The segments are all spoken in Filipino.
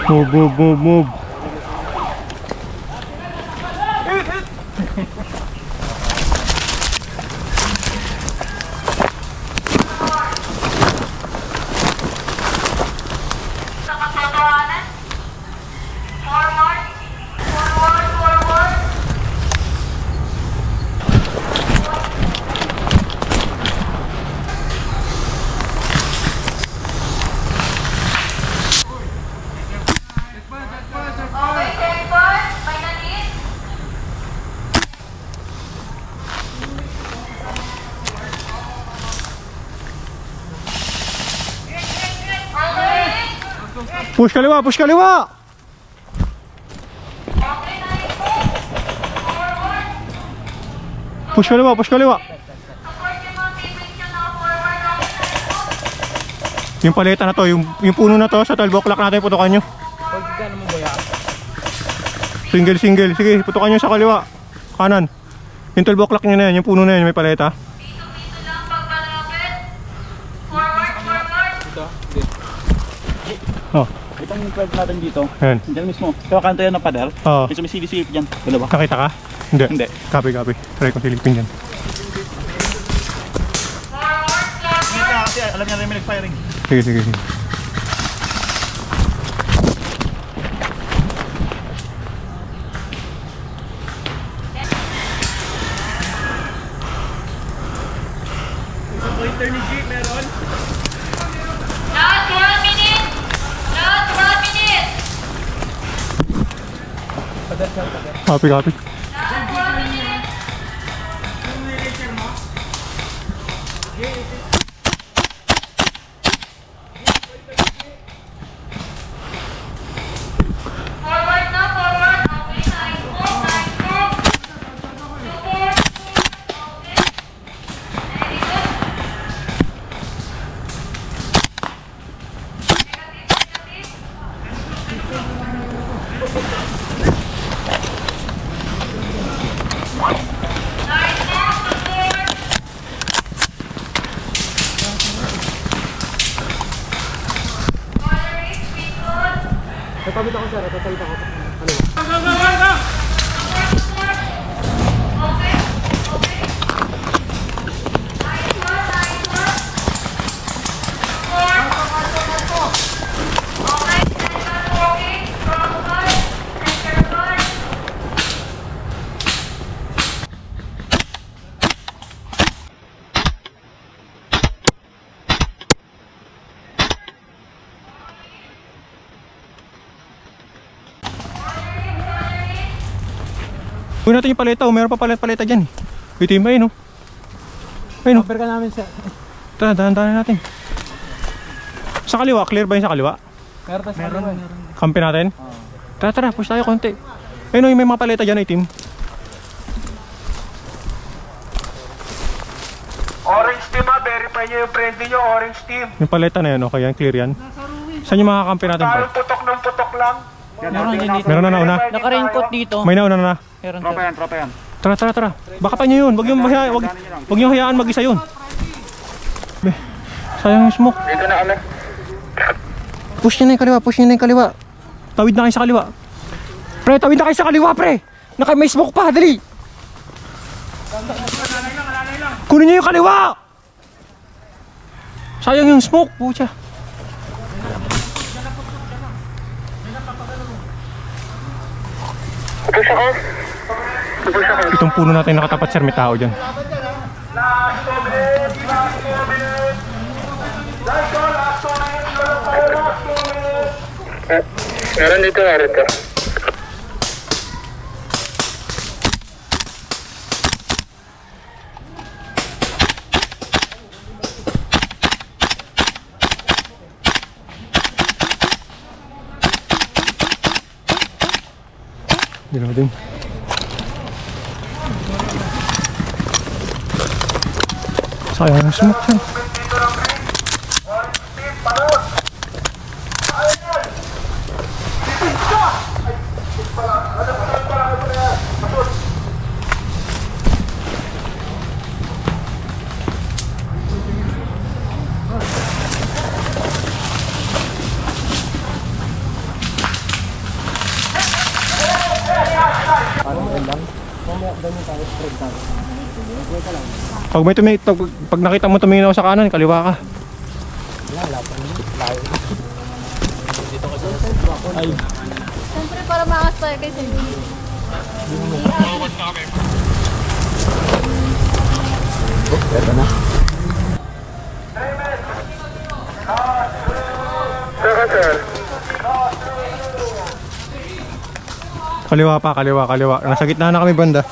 Move, move, move, move. Push kaliwa, push kaliwa. Push kaliwa, push kaliwa. Yung paleta na to, yung puno na to sa 12 o'clock natin putukan nyo. Single, single. Sige, putukan nyo sa kaliwa. Kanan. Yung 12 o'clock nyo na yan, yung puno na yan, may paleta. Oh. Itong club natin dito. Ayan. Diyan mismo. Kaya kanto yan ng pader. Oo. May sumisilip dyan. Dalawa. Nakita ka? Hindi. Hindi. Copy, copy. Try ko silipin dyan. Kasi alam niya rin may nag-firing. Sige, sige, sige. Sa pointer ni G, meron. Not 1 minute! Not 1 minute! Copy, copy. Not 1 minute! Forward na, forward. Okay, nice move, nice move. Support. Okay. Very good. Nice move, support. Corner reach, be good. Tatawid ako sir, tatawid ako. Ano? Support. Okay, okay. Nice one, nice one. Support. Okay, center walking, strong guard, center guard. Kunin natin yung paleta. Meron pa paleta dyan. Ito yung ayun, no? Ayun, no? Cover ka namin sir. Tara, dahan-dahan natin. Sa kaliwa, clear ba yung sa kaliwa? Meron pa sir. Meron. Kampi natin? Tara, tara, push tayo konti. Ayun, no, yung may mga paleta dyan, itim. Orange team ha, verify nyo yung friendly nyo, orange team. Yung paleta na yan, okay yan, clear yan. Saan yung mga kampi natin, Parang bro? putok ng putok lang. Meron na nauna? Naka-raincoat dito. May nauna na. Meron Tropa yan, tropa yan. Tara, tara, tara. Baka pa nyo yun. Wag yung hayaan mag-isa yun. Be, sayang yung smoke. Dito na kami. Push nyo na yung kaliwa, push nyo na yung kaliwa. Tawid na kayo sa kaliwa. Pre, tawid na kayo sa kaliwa, pre. May smoke pa, dali. Kunin nyo yung kaliwa. Sayang yung smoke, pucha. Push ako. Push ako. Itong puno natin nakatapat, sir, may tao dyan. Last 2 minutes, last 2 minutes. Last 2 minutes, last 2 minutes. Meron dito, meron dito. Ginawa din. Sayang yung smoke yan. Pag nakita mo tumingin ako sa kanan, kaliwa ka. Siyempre para makas tayo kay Cindy. Saka sir. Kaliwa pa, kaliwa. Nasa gitna na kami banda.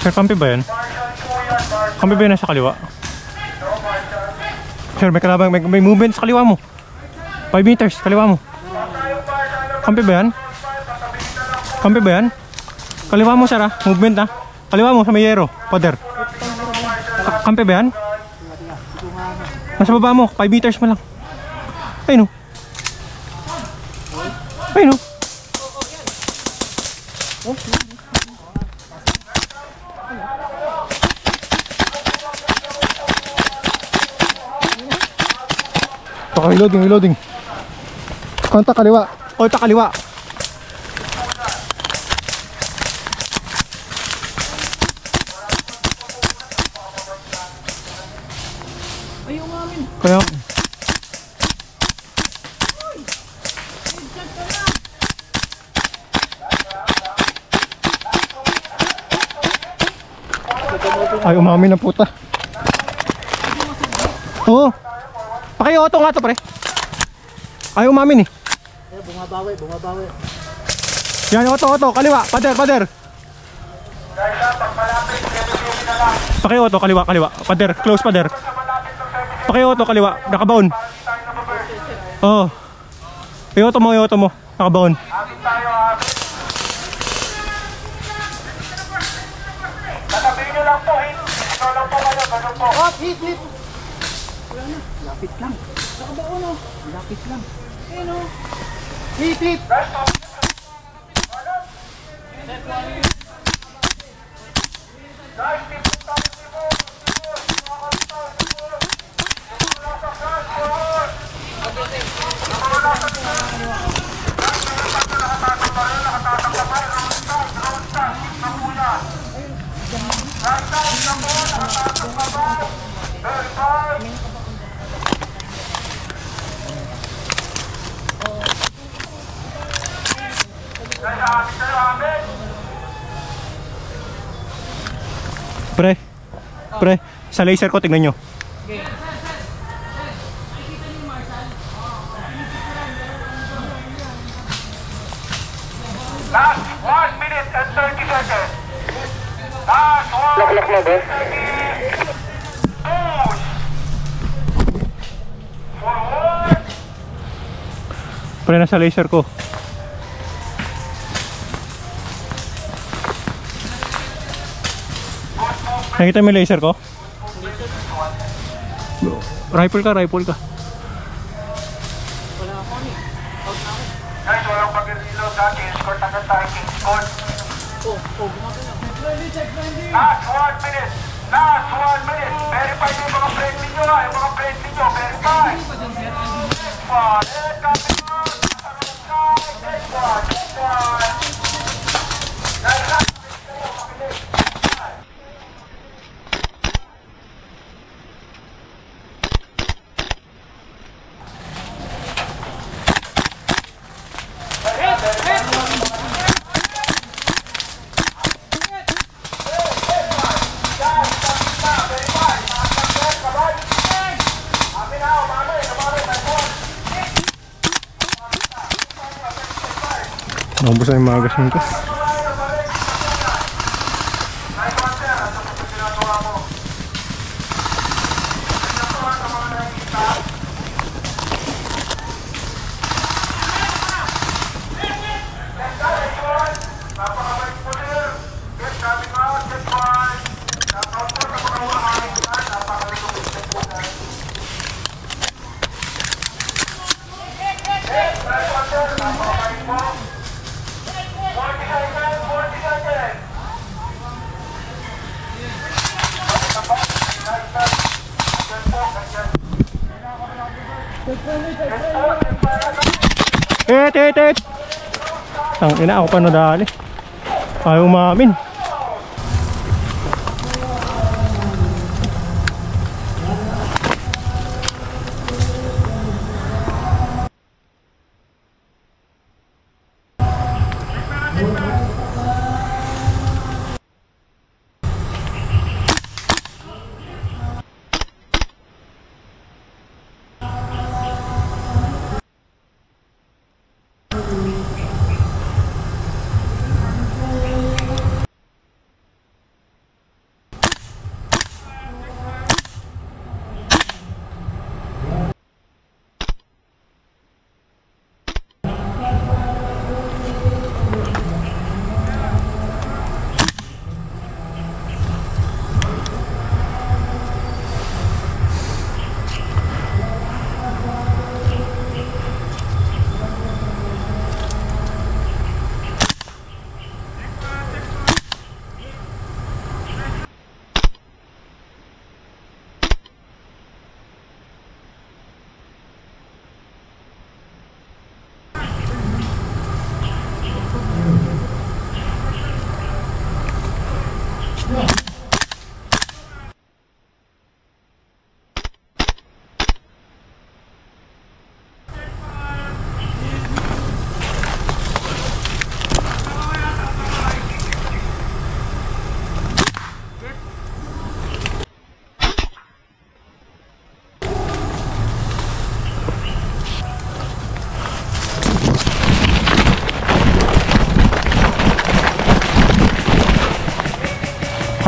Sir, kampi ba yan? Kampi ba yan nasa kaliwa? Sir, may kalabang, may movement sa kaliwa mo. 5 meters, kaliwa mo. Kampi ba yan? Kampi ba yan? Kaliwa mo, sir, ha? Movement, ha? Kaliwa mo sa may yero, pader. Kampi ba yan? Nasa baba mo, 5 meters mo lang. Ayun, no? Ayun, no? Reloading. Kontak kaliwa. Kontak kaliwa. Ayaw nga amin. Kaya ay, umamin na puta. Oo. Paki-auto nga to, pre. Ay, umamin eh. Bumabawi. Yan, auto. Kaliwa. Pader. Paki-auto, kaliwa. Pader, close pader. Paki-auto, kaliwa. Nakabaon. Oo. I-auto mo. Nakabaon. Tatabihin nyo lang po, ikaw lang po kayo, ganun po. Hit. Wala na. Lapit lang. Nakabaon o. Lapit lang. Ayun o. Hit. Pre, sa laser ko, tignan nyo. Last 1 minute and 30 seconds. Last 1 minute and 30 seconds. Forward. Pre, nasa laser ko. Nakita mo yung laser ko? Rifle ka. Guys, walang pag-reload natin. Escort agad tayo, King's Court. Last 1 minute. Verify nyo yung mga friend ninyo, ha. Yung mga friend ninyo, verify. Copy mo. Next one. Naubos na yung magasin ko. Et! Ang ina, ako pa nadali. Ayaw umamin.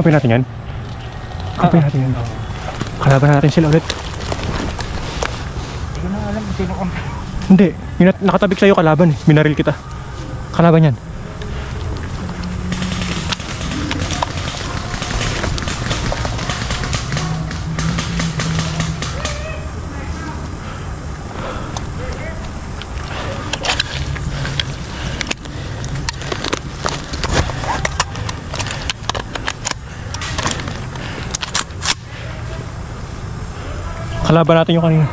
Kampin natin yan. Kampin natin yan. Kalaban natin sila ulit. Hindi ko na alam kung sino kampi. Hindi. Yung nakatabik sa'yo kalaban eh. Minaril kita. Kalaban yan. Kalaban natin yung kanina.